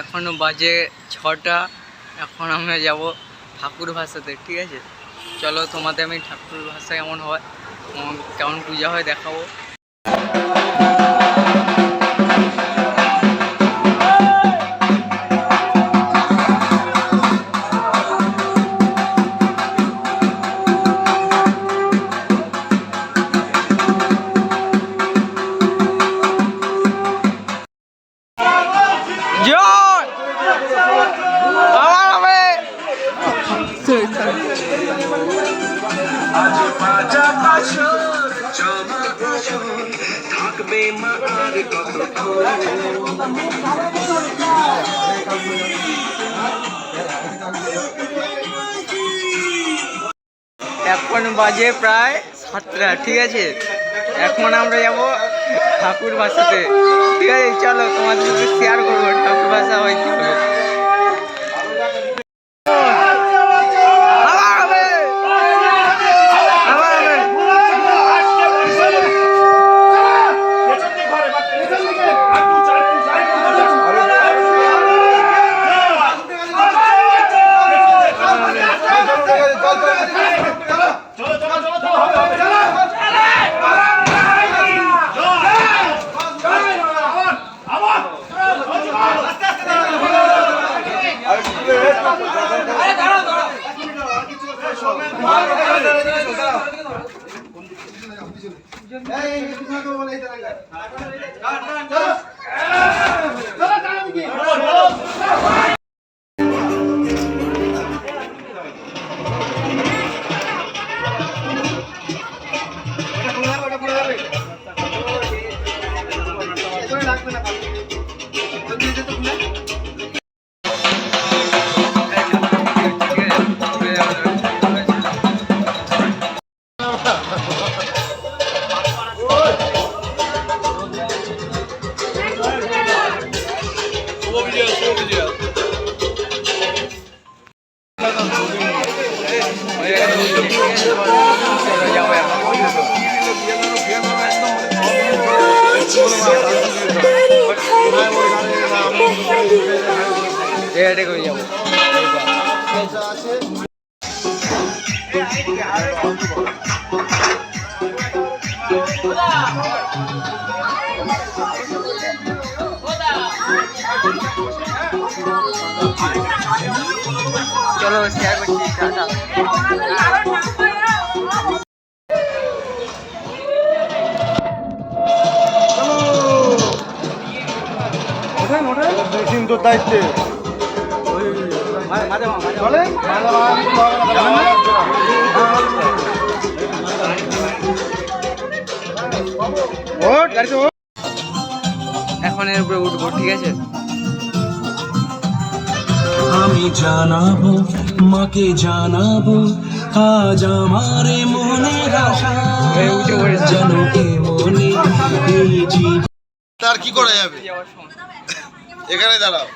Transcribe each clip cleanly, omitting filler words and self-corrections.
এখনো বাজে 6টা। এখন আমরা যাব ঠাকুর ভাসাতে, ঠিক আছে? চলো তোমাদের আমি ঠাকুর ভাষা কেমন হয়, কেমন পূজা হয় দেখাবো। এখন বাজে প্রায় 7টা, ঠিক আছে? এখন আমরা যাব ঠাকুর ভাসাতে, ঠিক আছে? চলো তোমাদের সাথে শেয়ার করবো ঠাকুর ভাসা হয় কীভাবে। এটা করে যাবো। চলো শেয়ার করছি। টাটা। তোর দায়িত্বে এখন এর উপরে উঠবো, ঠিক আছে? আমি জানাবো মাকে জানাবো আজ আমার মনের আশা যেন মনে এই জীবন। তার কি করা যাবে? এখানে দাঁড়াও,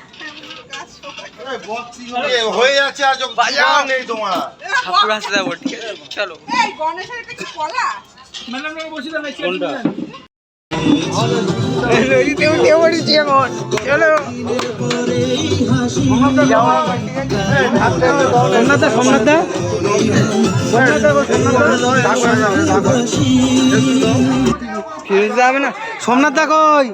হয়ে যাচ্ছে আর বাজাও নেই তোমার। ঠাকুর আসতে যাবো, ঠিক আছে? চলো। যাবে না সোমনাথ দা কই?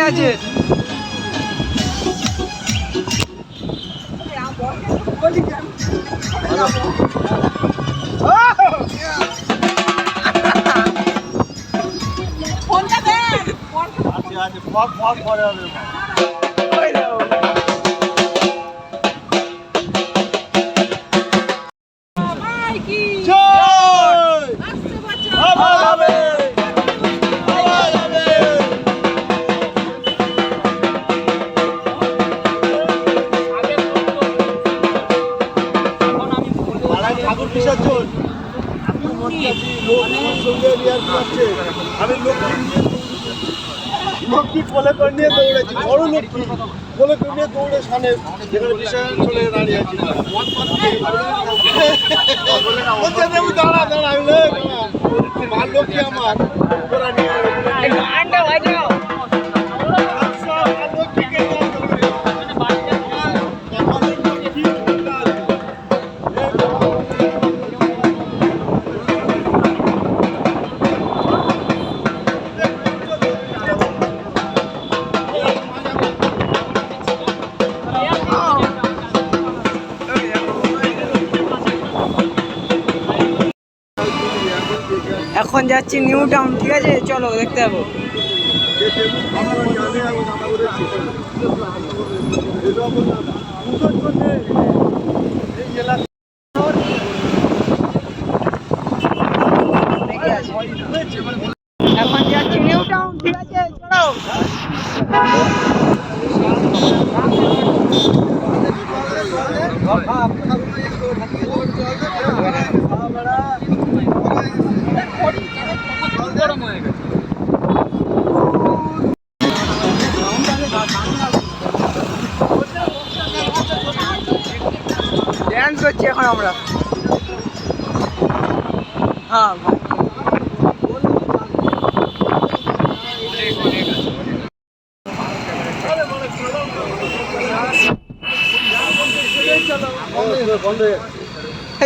আছে। আমি লক্ষ্মী কোলে করে নিয়ে দৌড়েছি, বড় লক্ষ্মী কোলে করে নিয়ে দৌড়ে সামনে যেখানে বিশাল চলে দাঁড়িয়ে আছি। দাঁড়া দাঁড়া মা লক্ষ্মী আমার তোরা নিয়ে এখন যাচ্ছি নিউ টাউন, ঠিক আছে চলো দেখতে যাবো। এখন যাচ্ছি নিউ টাউন, ঠিক আছে চলো। ড্যান্স করছি এখন আমরা। হ্যাঁ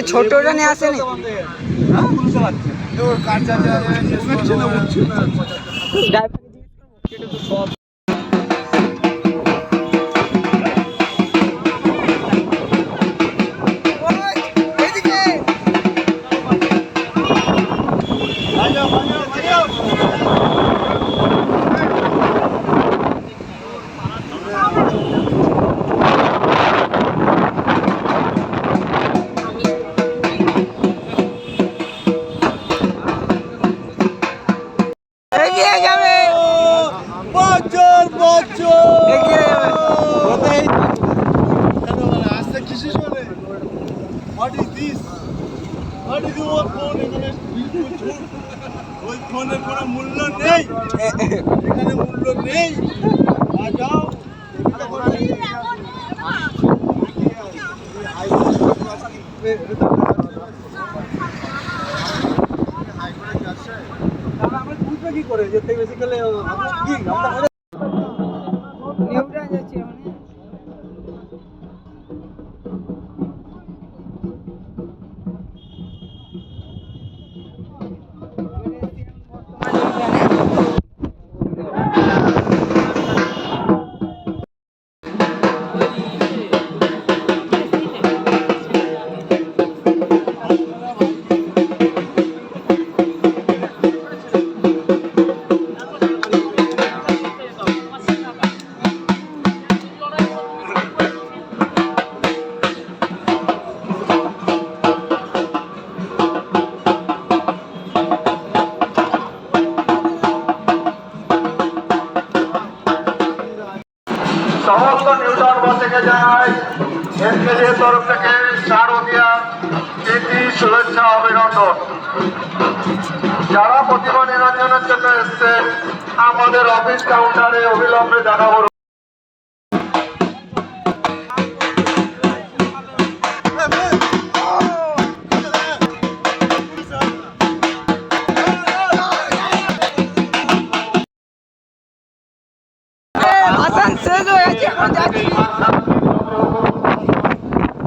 ছোটটা নিয়ে আসেনি। এগিয়ে যাবে, বছর বছর এগিয়ে যাবে। আসতে কিসে চলে? What is this? What is your phone? এখানে বিলকুল ঝুট। ওই ফোনের কোনো মূল্য নেই, এখানে মূল্য নেই। যাও কি করে যেতে বেশি গেলে কি আমরা নিউ টাউন যাচ্ছি এখন। সমস্ত নিউটাউনবাসীকে জানাই এনকেজির তরফ থেকে শারদীয়া প্রীতি শুভেচ্ছা অভিনন্দন। যারা প্রতিভা নিরঞ্জনের জন্য এসছেন আমাদের অফিস কাউন্টারে অবিলম্বে দেখা করুন।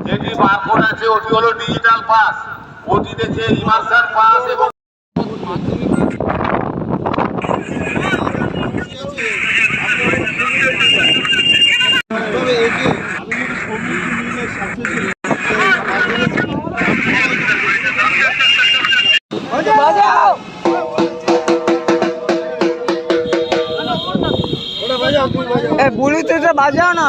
যেটি বারকোড আছে ওটি হলো ডিজিটাল পাস, ওটি দেখে ইমার্শন পাস এবং বাজাও। এ বুলুতে বাজাও না।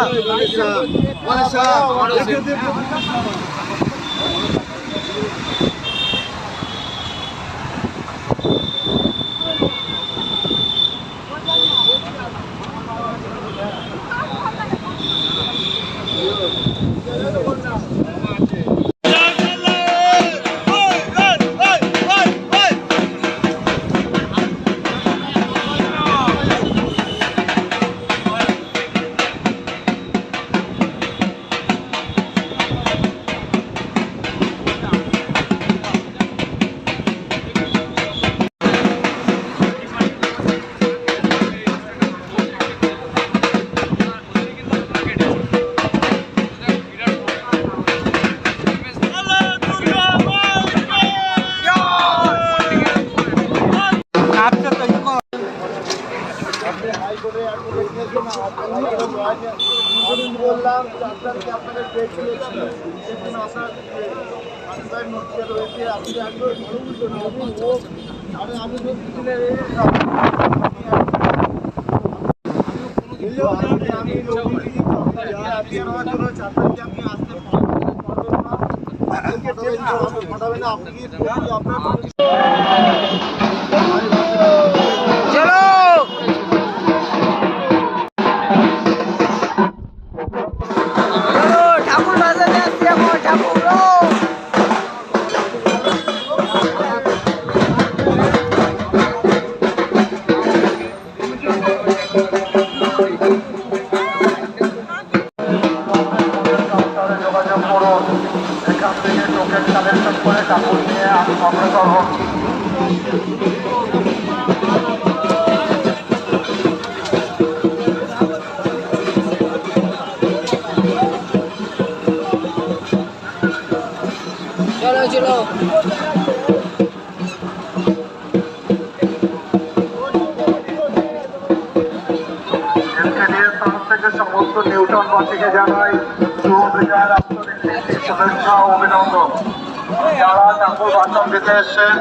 বললাম আপনাদেরকে আপনাদের ডেট ছিল সেজন্য আপনার নোটটা রয়েছে আপনি একবার আমি ঠাকুর বাজাতে আসছি এখন, ঠাকুর। যোগাযোগ করুন, এখান থেকে টোকেন কালেকশন করে ঠাকুর নিয়ে আমি অগ্রসর হন। চলো চলো। সমস্ত নিউটনবাসীকে জানাই শুভবিজয় শুভেচ্ছা ও অভিনন্দন। যারা ঠাকুর ভাষণ দিতে এসছেন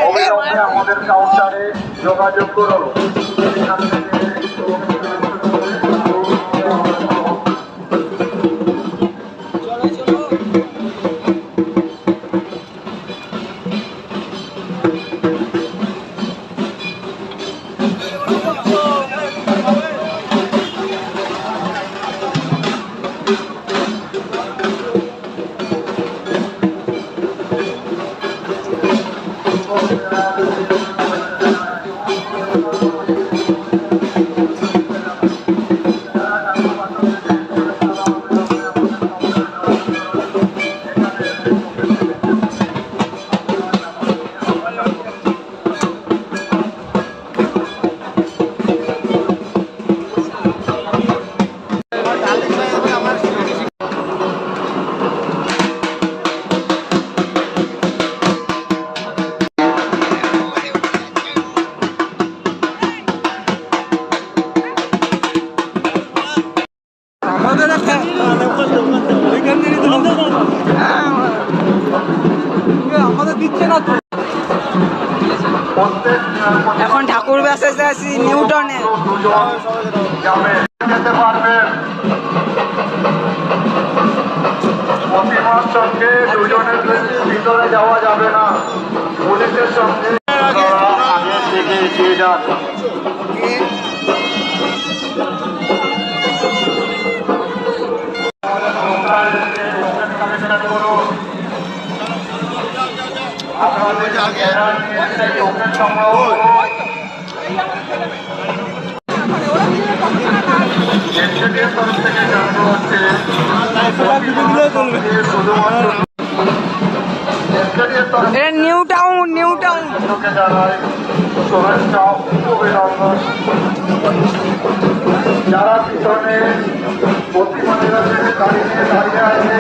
অবিলম্বে আমাদের কাউন্টারে যোগাযোগ করুন। এখন ঠাকুর বাসাতে আছি নিউটনে। যেতে পারবেন প্রতিমার সঙ্গে দুজনের ভিতরে যাওয়া যাবে না, পুলিশের সঙ্গে আগে থেকে এগিয়ে যান। New town, new town. যারা পিছনে প্রতিমাদের দাঁড়িয়ে আছে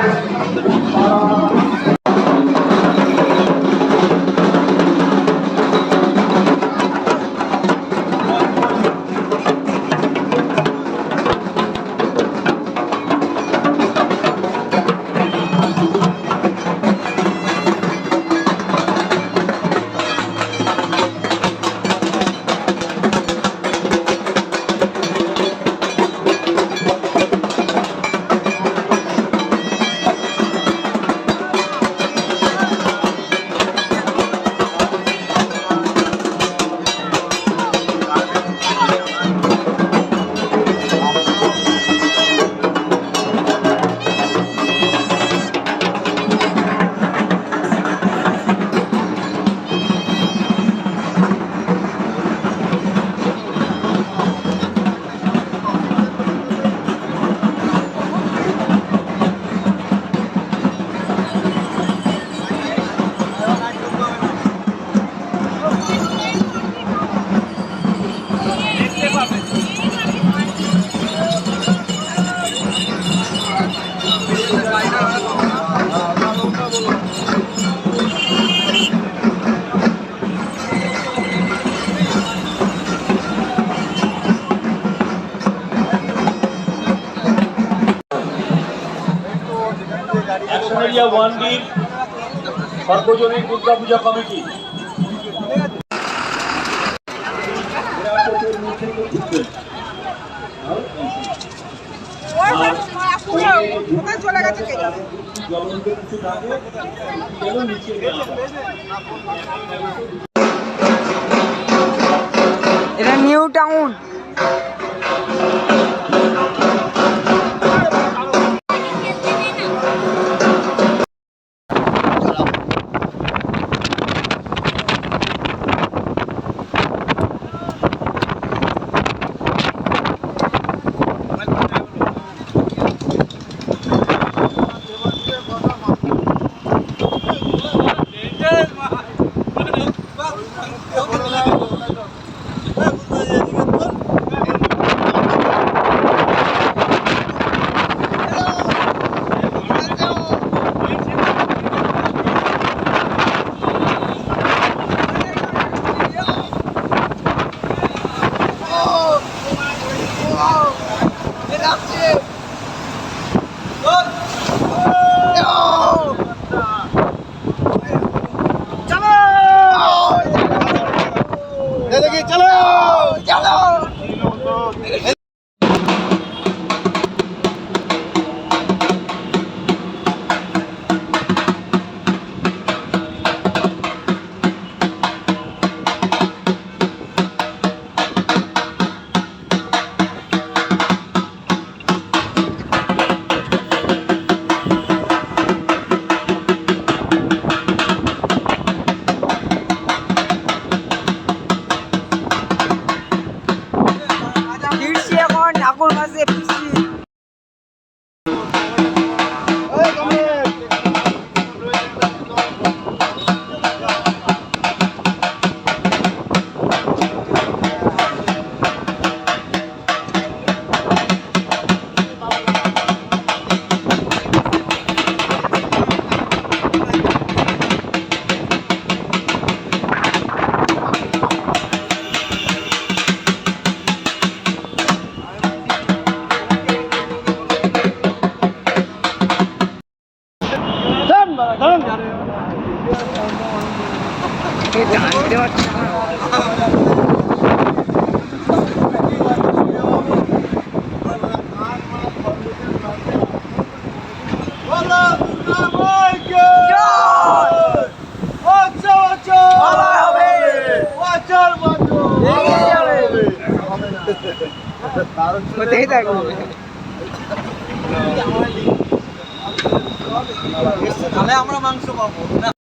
এরিয়া 1-র সর্বজনীন দুর্গা পূজা কমিটি। এটা নিউ টাউন। ঠাকুর বাসে পিসি জানতে পারছি না। কোথায় থাকবো? তাহলে আমরা মাংস পাবো না।